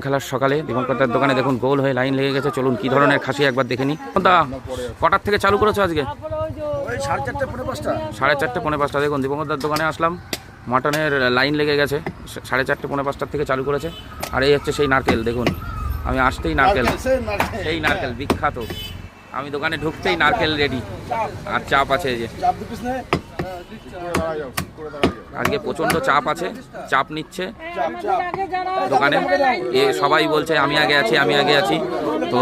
খেলার সকালে দীপঙ্করদার দোকানে দেখুন গোল হয়ে লাইন লেগে গেছে। চলুন কি ধরনের খাসি একবার দেখে নিই। কটার থেকে চালু করেছো আজকে? 4:30 পৌনে 5টা। 4:30 পৌনে 5টা। দেখুন দীপঙ্করদার দোকানে আসলাম, মাটনের লাইন লেগে গেছে। 4:30 পৌনে 5টার থেকে চালু করেছে। আর এই হচ্ছে সেই নারকেল। দেখুন আমি আসতেই নারকেল, সেই নারকেল বিখ্যাত। আমি দোকানে ঢুকতেই নারকেল রেডি। আর চাপ আছে, এই যে আজকে প্রচন্ড চাপ আছে, চাপ নিচ্ছে দোকানে। সবাই বলছে আমি আগে আছি, আমি আগে আছি। তো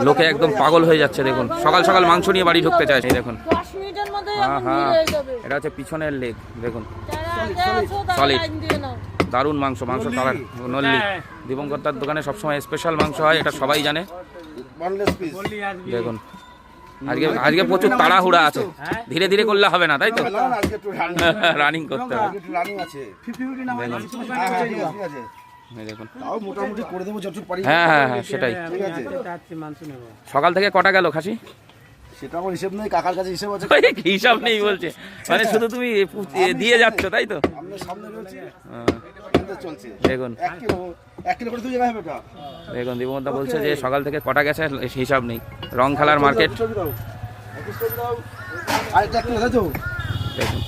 লোকে একদম পাগল হয়ে যাচ্ছে। দেখুন সকাল সকাল মাংস নিয়ে বাড়ি ঢুকতে চাইছে। দেখুন হ্যাঁ, এটা হচ্ছে পিছনের লেগ। দেখুন সলিড, দারুণ মাংস। মাংস কালার নল্লি। দীপঙ্করদার দোকানে সবসময় স্পেশাল মাংস হয়, এটা সবাই জানে। দেখুন আজকে প্রচুর তাড়াহুড়া আছে, ধীরে ধীরে করলে হবে না, তাই তো? রানিং করতে হবে। দেখুন হ্যাঁ হ্যাঁ হ্যাঁ, সেটাই। সকাল থেকে কটা গেল খাসি? সেটা আমার হিসাব নেই, কাকার কাছে হিসাব আছে। হিসাব নেই বলছে, মানে শুধু তুমি দিয়ে যাচ্ছ, তাই তো? দেখুন দেখুন দীপঙ্করদা বলছে যে সকাল থেকে কটা গেছে হিসাব নেই। রং খেলার মার্কেট। দেখুন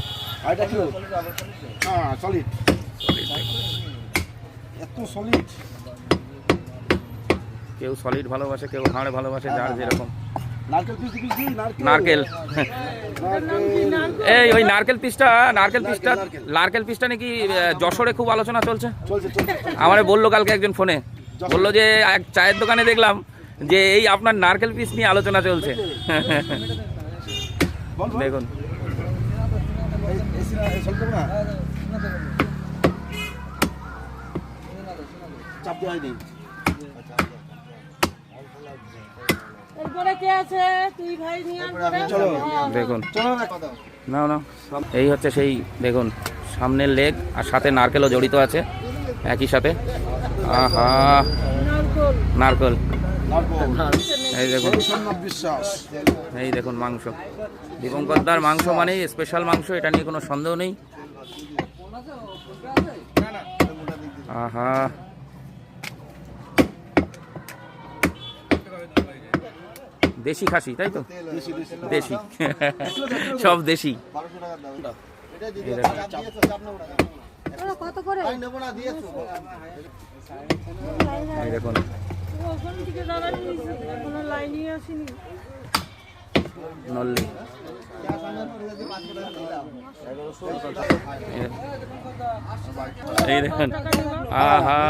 কেউ সলিড ভালোবাসে, কেউ হাড় ভালোবাসে, যার যেরকম। নারকেল এই ওই নারকেল পিসটা নাকি যশোরে খুব আলোচনা চলছে। আমারে বললো কালকে একজন ফোনে, বললো যে এক চায়ের দোকানে দেখলাম যে এই আপনার নারকেল পিস নিয়ে আলোচনা চলছে। দেখুন দেখুন না না, এই হচ্ছে সেই। দেখুন সামনের লেগ আর সাথে নারকেলও জড়িত আছে একই সাথে। আহা নারকেল। এই দেখুন, এই দেখুন মাংস। দীপঙ্করদার মাংস মানে স্পেশাল মাংস, এটা নিয়ে কোনো সন্দেহ নেই। আহা দেশি খাসি, তাই তো? দেশি সব দেশি। এই দেখুন নল্লি। এই দেখুন আহা।